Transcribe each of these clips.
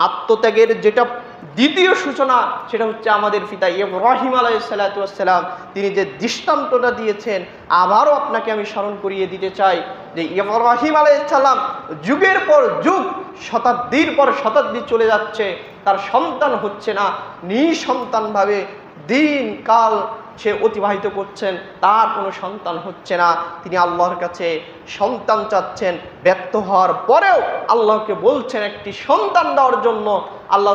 আত্মত্যাগের যেটা দ্বিতীয় সূচনা সেটা হচ্ছে আমাদের পিতা ইব্রাহিম আলাইহিসসালাতু ওয়াসসালাম। তিনি যে দৃষ্টান্তটা দিয়েছেন, আবারও আপনাকে আমি স্মরণ করিয়ে দিতে চাই যে ইব্রাহিম আলাইহিস সালাম যুগের পর যুগ, শতাব্দীর পর শতাব্দী চলে যাচ্ছে, তার সন্তান হচ্ছে না, নিঃসন্তানভাবে দিন কাল সে অতিবাহিত করছেন, তার কোনো সন্তান হচ্ছে না। তিনি আল্লাহর কাছে সন্তান চাচ্ছেন, ব্যর্থ হওয়ার পরেও আল্লাহকে বলছেন একটি সন্তান দেওয়ার জন্য। আল্লাহ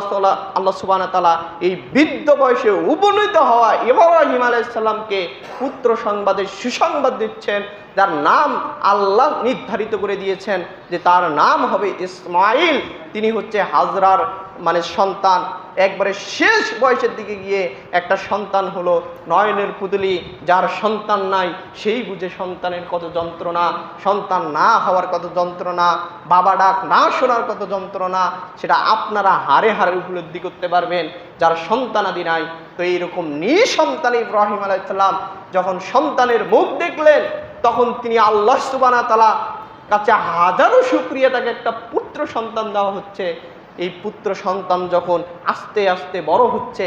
সুবহানাহু ওয়া তাআলা এই বৃদ্ধ বয়সে উপনীত হওয়া ইব্রাহিম আলাইহিস সালামকে পুত্র সংবাদের সুসংবাদ দিচ্ছেন, যার নাম আল্লাহ নির্ধারিত করে দিয়েছেন যে তার নাম হবে ইসমাইল। তিনি হচ্ছে হাজরার সন্তান। একবারে শেষ বয়সের দিকে গিয়ে একটা সন্তান হলো, নয়নের পুতুলি। যার সন্তান নাই সেই বুঝে সন্তানের কত যন্ত্রণা, সন্তান না হওয়ার কত যন্ত্রণা, বাবা ডাক না শোনার কত যন্ত্রণা, সেটা আপনারা হারে হারে উপলব্ধি করতে পারবেন যার সন্তানাদি নাই। তো এইরকম নিঃসন্তান ইব্রাহিম আলাইহিস সালাম যখন সন্তানের মুখ দেখলেন, তখন তিনি আল্লাহ সুবহানাহু ওয়া তাআলা কাছে হাজারো শুকরিয়া, তাকে একটা পুত্র সন্তান দেওয়া হচ্ছে। এই পুত্র সন্তান যখন আস্তে আস্তে বড় হচ্ছে,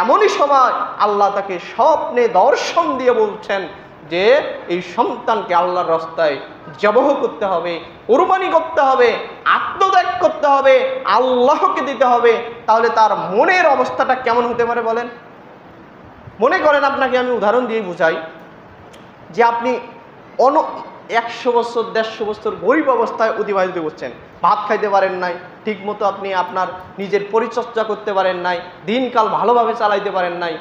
এমনই সময় আল্লাহ তাকে স্বপ্নে দর্শন দিয়ে বলছেন যে এই সন্তানকে আল্লাহর রাস্তায় জবহ করতে হবে, কুরবানি করতে হবে, আত্মত্যাগ করতে হবে, আল্লাহকে দিতে হবে। তাহলে তার মনের অবস্থাটা কেমন হতে পারে বলেন? মনে করেন, আপনাকে আমি উদাহরণ দিয়ে বুঝাই যে আপনি 100 বছর 150 বছর গরিব অবস্থায় অতিবাহিত করছেন, ভাত খাইতে পারেন নাই, ঠিক মতো আপনি আপনার নিজের পরিচর্যা করতে পারেন নাই, দিনকাল ভালোভাবে চালাইতে পারেন নাই,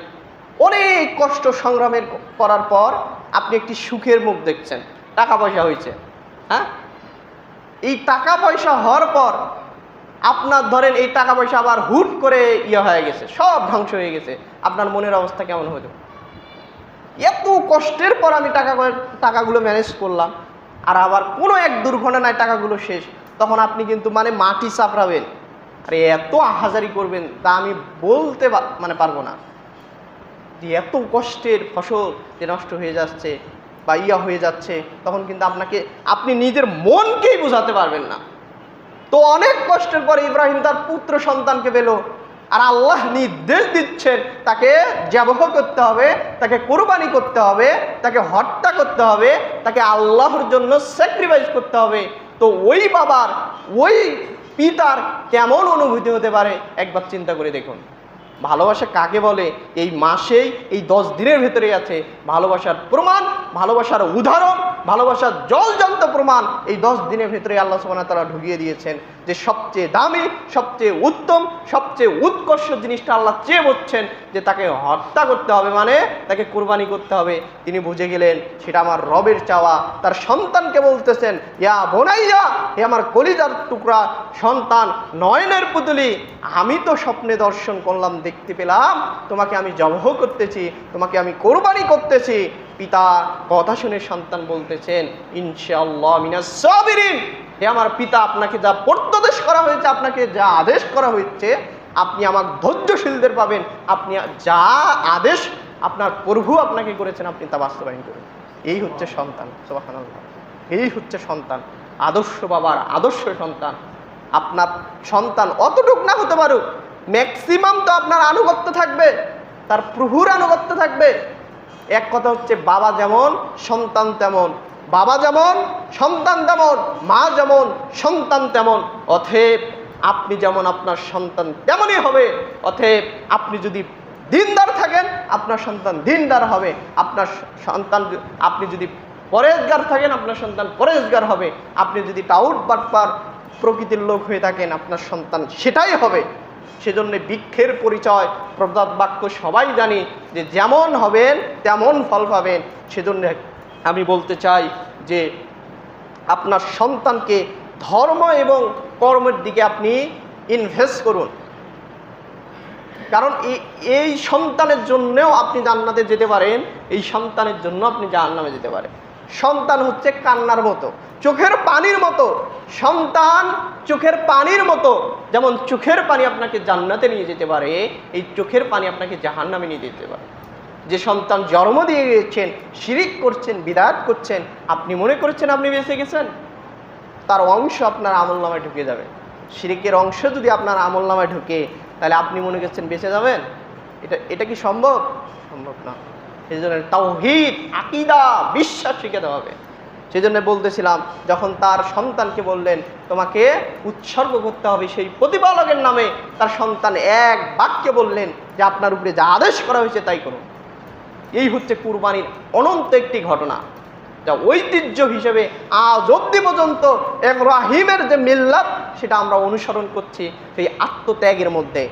অনেক কষ্ট সংগ্রামের করার পর আপনি একটি সুখের মুখ দেখছেন, টাকা পয়সা হয়েছে। হ্যাঁ, এই টাকা পয়সা হওয়ার পর আপনার ধরেন এই টাকা পয়সা আবার হুট করে হয়ে গেছে, সব ধ্বংস হয়ে গেছে, আপনার মনের অবস্থা কেমন হতো? এত কষ্টের পর আমি টাকাগুলো ম্যানেজ করলাম, আর আবার কোনো এক দুর্ঘটনায় টাকাগুলো শেষ, তখন আপনি কিন্তু মাটি চাপড়াবেন, আরে এত আহাজারি করবেন তা আমি বলতে পারবো না। যে এত কষ্টের ফসল যে নষ্ট হয়ে যাচ্ছে বা হয়ে যাচ্ছে, তখন কিন্তু আপনি নিজের মনকেই বোঝাতে পারবেন না। তো অনেক কষ্টের পরে ইব্রাহিম তার পুত্র সন্তানকে পেল, আর আল্লাহ নির্দেশ দিচ্ছেন তাকে জবহ করতে হবে, তাকে কুরবানি করতে হবে, তাকে হত্যা করতে হবে, তাকে আল্লাহর জন্য স্যাক্রিফাইস করতে হবে। তো ওই বাবার, ওই পিতার কেমন অনুভূতি হতে পারে একবার চিন্তা করে দেখুন। ভালোবাসা কাকে বলে এই মাসেই, এই 10 দিনের ভেতরে আছে ভালোবাসার প্রমাণ, ভালোবাসার উদাহরণ, ভালোবাসার জলজন্ত প্রমাণ এই 10 দিনের ভেতরে আল্লাহ সুবহানাহু ওয়া তাআলা ঢুকিয়ে দিয়েছেন। যে সবচেয়ে দামি, সবচেয়ে উত্তম, সবচেয়ে উৎকর্ষ জিনিসটা আল্লাহ চেয়ে বলছেন যে তাকে হত্যা করতে হবে, তাকে কুরবানি করতে হবে। তিনি বুঝে গেলেন সেটা আমার রবের চাওয়া। তার সন্তানকে বলতেছেন, ইয়া বোনাইয়া, হে আমার কলিজার টুকরা সন্তান, নয়নের পুতুলি, আমি তো স্বপ্নে দর্শন করলাম, দেখতে পেলাম তোমাকে আমি জবহ করতেছি, তোমাকে আমি কোরবানি করতেছি। পিতা কথা শুনে সন্তান বলতেছেন, ইনশাআল্লাহ মিনাস সাবিরিন, হে আমার পিতা, আপনাকে যা প্রত্যদেশ করা হয়েছে, আপনাকে যা আদেশ করা হয়েছে, আপনি আমার ধৈর্যশীলদের পাবেন। আপনি যা আদেশ আপনার প্রভু আপনাকে করেছেন, আপনি তা বাস্তবায়ন করুন। এই হচ্ছে সন্তান। সুবহানাল্লাহ, এই হচ্ছে সন্তান, আদর্শ বাবার আদর্শ সন্তান। আপনার সন্তান অতটুক না হতে পারুক, ম্যাক্সিমাম তো আপনার আনুগত্য থাকবে, তার প্রভুর আনুগত্য থাকবে। এক কথা হচ্ছে, বাবা যেমন সন্তান তেমন, বাবা যেমন সন্তান তেমন, মা যেমন সন্তান তেমন। অতএব আপনি যেমন আপনার সন্তান তেমনই হবে। অতএব আপনি যদি দিনদার থাকেন, আপনার সন্তান দিনদার হবে। আপনার সন্তান, আপনি যদি পরেজগার থাকেন, আপনার সন্তান পরেজগার হবে। আপনি যদি টাউট বাটপার প্রকৃতির লোক হয়ে থাকেন, আপনার সন্তান সেটাই হবে। সেজন্য বৃক্ষের পরিচয়, প্রবাদ বাক্য সবাই জানি যে যেমন হবেন তেমন ফল পাবেন। সেজন্য আমি বলতে চাই যে আপনার সন্তানকে ধর্ম এবং কর্মের দিকে আপনি ইনভেস্ট করুন, কারণ এই সন্তানের জন্যও আপনি জান্নাতে যেতে পারেন, এই সন্তানের জন্য আপনি জাহান্নামে যেতে পারেন। সন্তান হচ্ছে কান্নার মতো, চোখের পানির মতো। সন্তান চোখের পানির মতো, যেমন চোখের পানি আপনাকে জান্নাতে নিয়ে যেতে পারে, এই চোখের পানি আপনাকে জাহান্নামে নিয়ে যেতে পারে। যে সন্তান জন্ম দিয়ে গেছেন, শিরিক করছেন, বিদআত করছেন, আপনি মনে করছেন আপনি বেঁচে গেছেন, তার অংশ আপনার আমলনামায় ঢুকে যাবে। শিরকের অংশ যদি আপনার আমল নামায় ঢুকে, তাহলে আপনি মনে করছেন বেঁচে যাবেন? এটা কি সম্ভব? সম্ভব না। সেই জন্য তাওহীদ, আকীদা, বিশ্বাস শিখে দেওয়া হবে। সেই জন্য বলতেছিলাম, যখন তার সন্তানকে বললেন তোমাকে উৎসর্গ করতে হবে সেই প্রতিপালকের নামে, তার সন্তান এক বাক্যে বললেন যে আপনার উপরে যা আদেশ করা হয়েছে তাই করুন। এই হচ্ছে কুরবানির অনন্ত একটি ঘটনা, যা ঐতিহ্য হিসেবে আজ অব্দি পর্যন্ত ইব্রাহিমের যে মিল্লাত সেটা আমরা অনুসরণ করছি সেই আত্মত্যাগের মধ্যে।